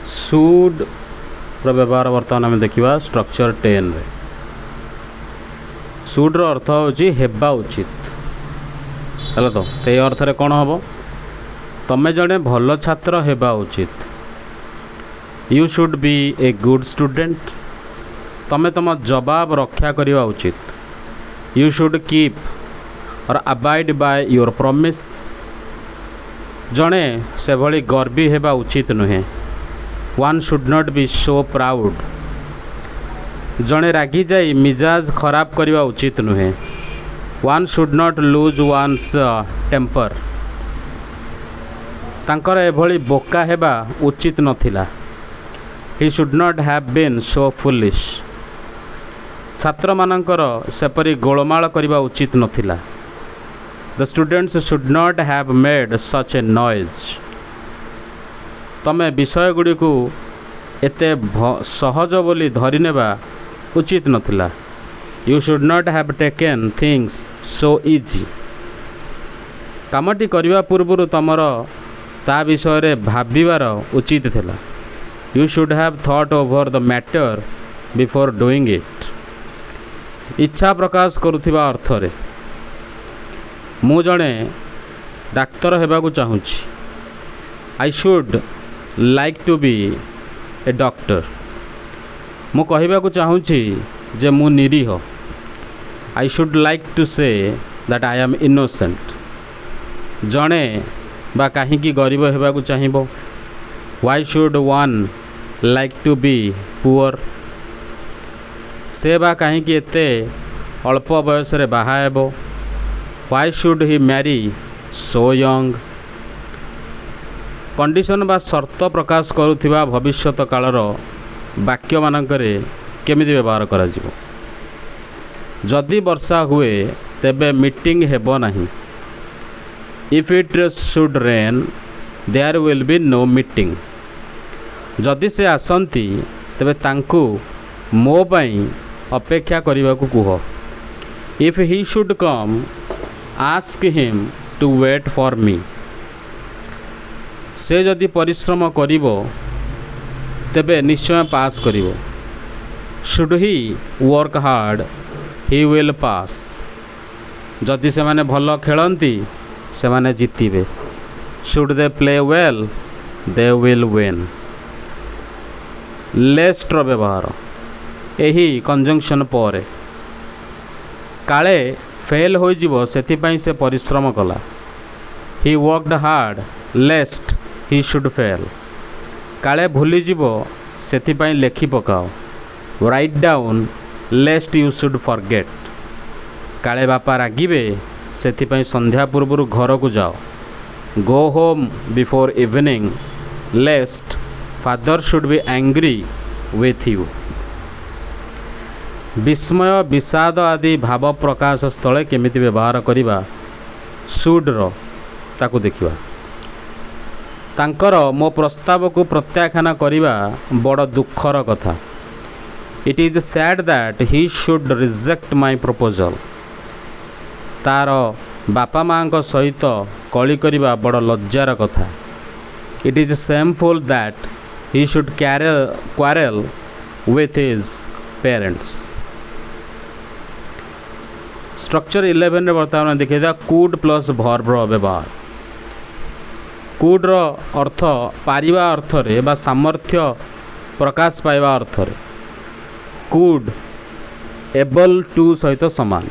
Should व्यवहार बर्तमान आम देखा स्ट्रक्चर 10 रे। सुड्र अर्थ होची हेबा उचित चलो तो ये अर्थ रे कौन हम तमें जड़े भल छात्र हेबा उचित। You should be a good student तमें तुम जवाब रक्षा करवा उचित। You should keep or abide by your promise जड़े से भली गर्वी हेबा उचित नुहे। One should not be so proud जड़े रागी जाई मिजाज खराब करवा उचित नुहे। One should not lose one's temper तांकर एभली बोका हेबा उचित नथिला। He should not have been so foolish छात्र मानकर सेपरी गोलमाल करवा उचित नथिला। The students should not have made such a noise तमें विषय गुड़ी को एते सहज बोली धरी नेबा उचित नथिला। You should not have taken things so easy कामटी करने पूर्व तुमर ता विषय रे भाबिबार उचित थिला। You should have thought over the matter before doing it इच्छा प्रकाश करुथिबा अर्थ रे मु जड़े डाक्तर हेबाकु चाहूँगी। I should like to be a doctor मु कहबाकु चाहूँगी जे मु निरीह। I should like to say that I am innocent जड़े बा कहीं गरीब हेबाकु चाहिबो। Why should one like to be poor से बा कहीं एते अल्प बयस रे बाहा हेबो। Why should he marry so young condition बा शर्त प्रकाश करुथिबा भविष्यत कालर वाक्य मानकरे केमिति व्यवहार करा जिवो। जदि वर्षा हुए तेबे मीटिंग हेबो नाही। If it should rain there will be no meeting जदि से आसंती तेबे तांकु मो पई अपेक्षा करने को कह। If he should come ask him to wait for me से जदि परिश्रम करिवो तेबे निश्चय पास करिवो। Should he work hard he will pass जदि से माने भल खेलती से माने जीतिबे। Should they play well they will win लेस्टर व्यवहार यही कंजंक्शन पर काले फेल हो जिवो सेथिपाई से परिश्रम कला। He worked hard lest he should fail काले भूली जिवो सेथिपाई लेखि पकाओ। Write down lest you should forget काले बापा रागिबे सेथिपाई संध्या पूर्व घर को जाओ। Go home before evening lest father should be angry with you विस्मय विषाद आदि भाव प्रकाश स्थले केमिति व्यवहार करिबा सुड्र ताकू देखिबा। तांकर मो प्रस्ताव को प्रत्याख्यान करिबा बड़ दुखर कथा। It is sad that he should reject my proposal तार बापा माँ सहित कली करिबा बड़ लज्जार कथा। It is shameful that he should क्वारेल with his parents. Structure 11 रे बर्तमान देखा कूड प्लस भर्ब व्यवहार। कूड्र अर्थ पारिबा अर्थ रे बा सामर्थ्य प्रकाश पाइबा अर्थ रे कूड एबल टू सहित सामान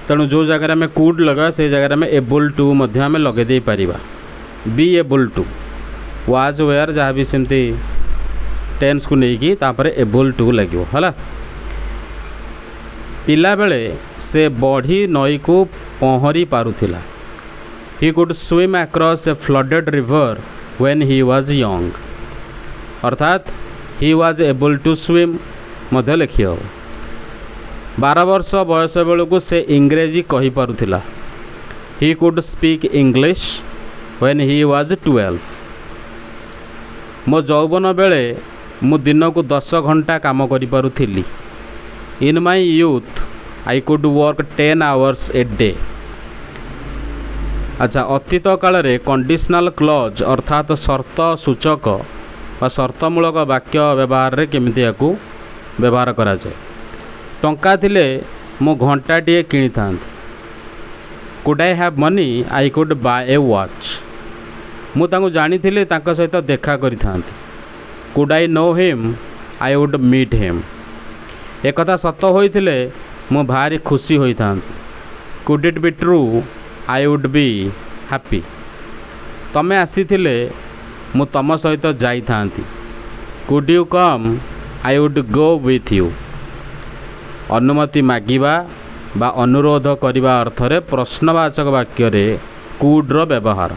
तेणु जो जगह में कूड लगा से जगह में एबल टू मध्य आम लगे दे पारिबा। बी एबल टू वाज वेयर जहाँ भी सेमती टेन्स को लेकिन तापर एबल टू लगे है। पिला बेले से बढ़ी नई को पहरी पारुथिला। He could swim across a flooded river when he was young अर्थात he was able to swim मध्य लिखी हो। 12 वर्ष बयस बेलू से इंग्रेजी कही पारुथिला। He could speak English when he was 12 मो यौवन बेले मु दिन को 10 घंटा काम करि पारुथिली। In my youth I could work 10 hours a day अच्छा अतीत काल में कंडीशनल क्लॉज अर्थात शर्त सूचक व शर्तमूलक वाक्य व्यवहार रे केमिति याकू व्यवहार करा जाए। टंका थिले मु घंटाटे किनी थांती। Could I have money I could buy a watch. मु तांको जानी थिले तांको सहित देखा करी थांती। Could I know him I would meet him. एक कथा सत होइथिले मु भारी खुशी होई थांती। Could it be true I would be happy. तमे आसीथिले मु तम सहित जाई थांती। Could you come I would go with you. अनुमति मागिबा बा अनुरोध करिबा अर्थरे प्रश्नवाचक वाक्य रे कुड रो व्यवहार।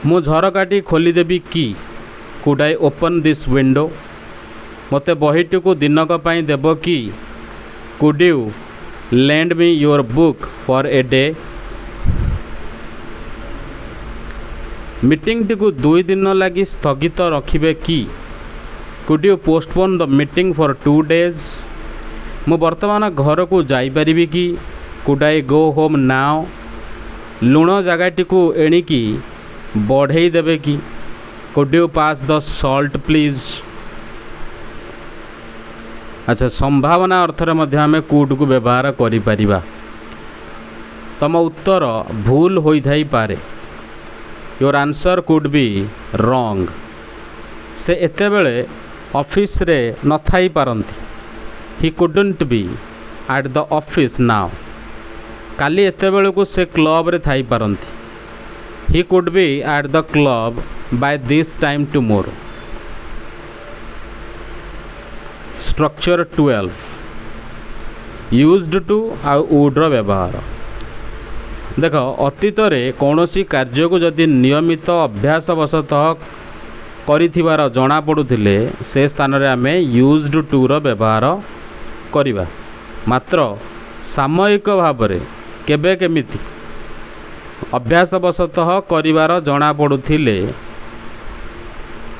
मु झरकाटी खोलीदेवी कि। Could I open this window. मते बहीटी को दिनक पई देबो कि। Could you lend me your book for a day. Meeting टी को 2 दिन लगी स्थगित रखिबे कि। Could you postpone the meeting for 2 days। मु वर्तमान घर को जाई परिबी कि। Could I go home now. लुण जगहटी को एणिकी बढ़ई देबे कि। Could you pass the salt please. अच्छा संभावना अर्थरे मध्य आमे कुड को व्यवहार करि परिबा। तम उत्तर भूल होई थाई पारे। Your answer could be wrong. से एते बेले ऑफिस रे न थाई पारंती। He couldn't be at the office now. काली एते बेले को से क्लब रे थाई पारंती। He could be at the club by this time tomorrow. Structure 12 used to आ वुड रो व्यवहार। देख अतीत रे कौनसी कार्य को जदि नियमित अभ्यास वशतः करिथिबार जणा पड़ुथिले से स्थान रे आमे यूज्ड टू रो व्यवहार करिबा। मात्र सामयिक भाव रे केबे केमिति अभ्यास वशतः करिवार जणा पड़ुथिले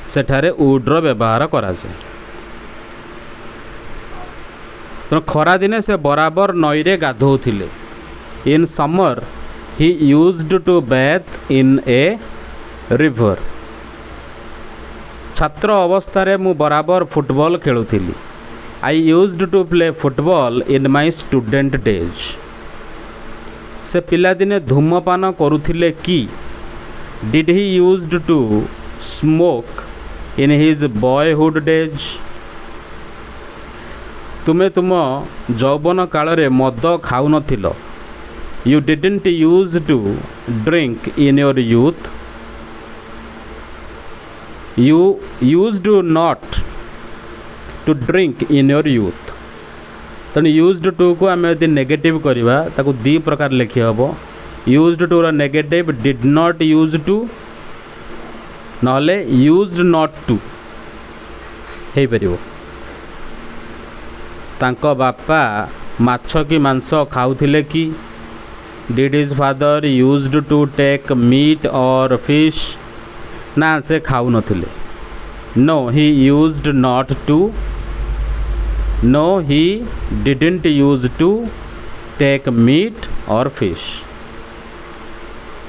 सेठारे वुड रो व्यवहार करा जाय। तो खरा दिने से बराबर नई रे गाधोथिले। In summer he used to bathe in a river. छात्र अवस्था मु बराबर फुटबॉल खेलुथिली। I used to play football in my student days. से पिला दिने धूमपान करुथिले कि। Did he used to smoke in his boyhood days. तुमे तुम यौवन काल रे मद खाऊ नथिलो। You didn't use to drink in your youth. You used not to drink in your youth. तेणु यूज्ड टू को आम यदि नेगेटिव करवा ताको 2 प्रकार लिखि हम। यूज्ड टू रो negative did not use to नहले यूज्ड नॉट टू हे परिबो। तांको बापा माछ की मांस खाउथिले कि। Did his father used to take meat or fish. ना से खाऊ नथिले। No he used not to. No he didn't use to take meat or fish.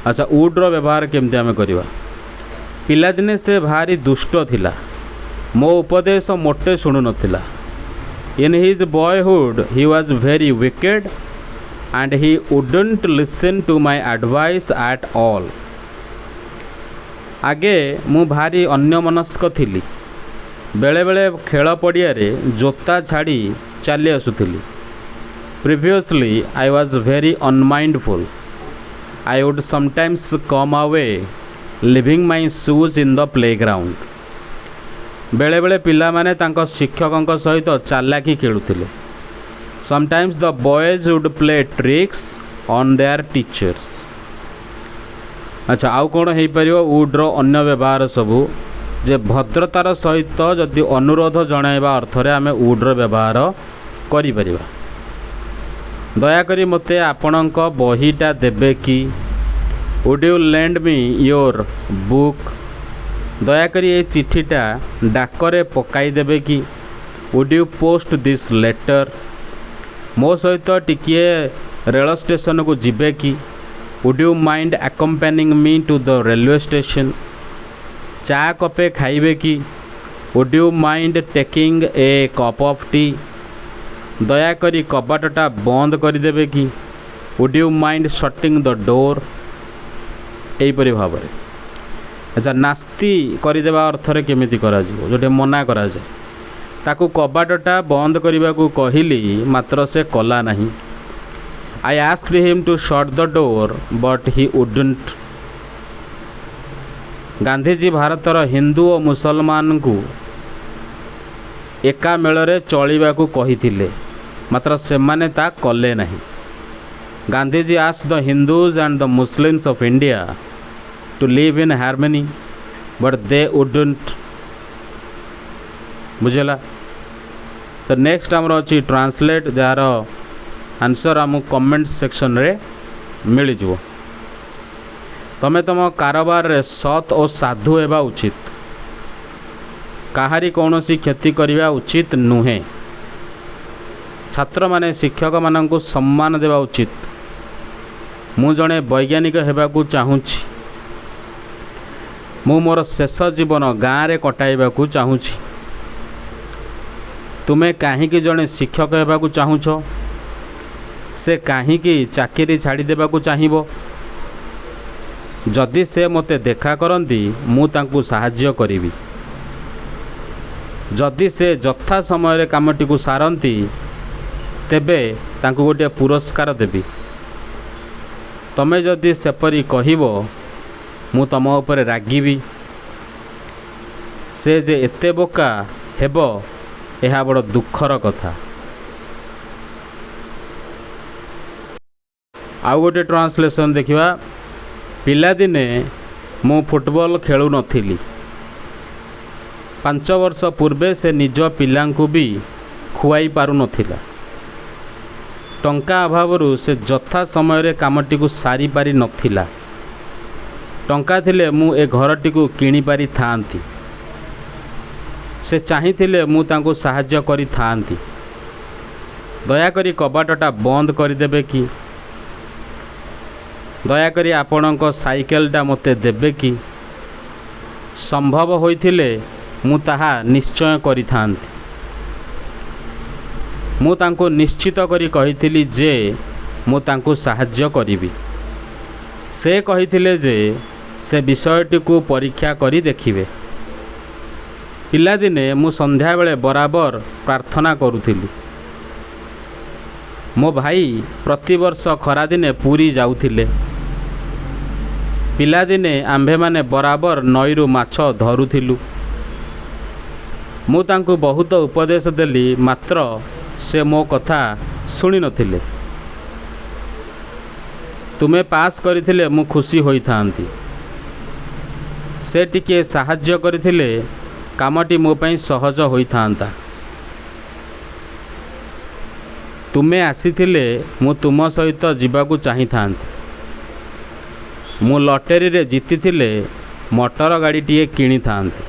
अच्छा वुड रो व्यवहार केमती आमे करिवा। पिलादिने से भारी दुष्ट थिला। मो उपदेश मोटे शुणु नथिला। In his boyhood he was very wicked and he wouldn't listen to my advice at all। आगे मु भारी अन्यमनस्क थिली। बेले बेले खेल पड़िया रे जोता छाड़ी चली आसुथिली। Previously I was very unmindful। I would sometimes come away leaving my shoes in the playground। बेले बेले पिला माने तांको शिक्षकों सहित चालाकी खेलुथिले। Sometimes the boys would play tricks on their teachers. अच्छा आउ कौन हो पार वुड रो अन्य व्यवहार सबू जे भद्रतार सहित जदि अनुरोध जणाइबा अर्थरे आमे वुड रो व्यवहार करि परिबा। दयाकरी मते आपणक बहीटा देबे कि। Would you lend me your book. दयाकरी ये चिठीटा डाकरे पकाई देबे कि। Would you post this letter. मो सहित टिकिए रेल स्टेशन को जिबे कि। Would you mind accompanying me to the railway station? चा कपे खाइबे कि? Would you mind taking a cup of tea? दयाकरी कबाटटा बंद करदेवे कि? Would you mind shutting the door? एहीपरि भाव में। अच्छा, नास्ती करदेवा अर्थरे केमिति करा जिवो? जोटे मना करा जाए ताकू कबाटटा बंद करने को कहली मात्र से कला नहीं। I asked him to shut the door but he wouldn't. Gandhiji भारतर हिंदू और मुसलमान को एका मेल चलवा कही मात्र से माने ता कले नहीं। Gandhiji asked the Hindus and the Muslims of India to live in harmony but they wouldn't. बुझेला? तो नेक्स्ट आमर अच्छी ट्रांसलेट जार आंसर आम कमेंट सेक्शन रे मिल जाव। तमें तुम कारोबार रे सत और साधु हेबा उचित। काहारी कौनसी क्षति करने उचित नुहे। छात्र माने शिक्षक मानक सम्मान देवा उचित। मु जड़े वैज्ञानिक हेबाकू चाहूँगी। मु मोर शेष जीवन गाँव में कटाइबाकू चाहूँगी। तुमे कहीं जड़े शिक्षक हेबाकू चाहूछ? से कहीं चाकरी छाड़देवाकू चाहिए? जदि से मते देखा करती मु तांकू साहाय्य करिवि। जदि से यथा समय कामटी को सारती तेबे तांकू गोटे पुरस्कार देवी। तमे जदि सेपरी कहिबो मु तम उपरे रागिबी। से जे एते बोका हेबो यह बड़ दुखर कथा। आउ गोटे ट्रांसलेशन देखिबा। पिलादिने मु फुटबॉल खेलु नथिली। 5 वर्ष पूर्वे से निज पिलांकु भी खुआई पारु नथिला। टंका अभावरू से यथा समय कामटी को सारी पारि नथिला। टंका थिले मु ए घरटी को किणी पारि थांती। से चाहिथिले मु तांको साहाय्य करि थांती। दयाकरी कबाटटा बंद करदेबे कि? दयाकरी आपणक साइकेलटा मते देबे कि? संभव होइथिले मु ताहा निश्चय करि थांती। मु तांको निश्चित करी कहिथिली जे मु तांको साहाय्य करिवि। से कहिथिले जे से विषयटी को परीक्षा करी देखिबे। पिलादिने मु संध्या बेले बराबर प्रार्थना करुथिली। मो भाई प्रतिवर्ष खरादिने पूरी जाउथिले। पिलादिने आंभे माने बराबर नईरू माछ धरुथिलु। मु तांको बहुत उपदेश देली मात्र से मो कथा शुणी नथिले। तुमे पास करथिले मु खुशी होई थांती। से टिके साहाय्य करथिले कामटी मो पई सहज होई थांता। तुमे आसीथिले मु तुम सहित जीवाकू चाहि थांती। मु लॉटरी रे जीतिथिले मोटर गाड़ी टीए किणी थांती।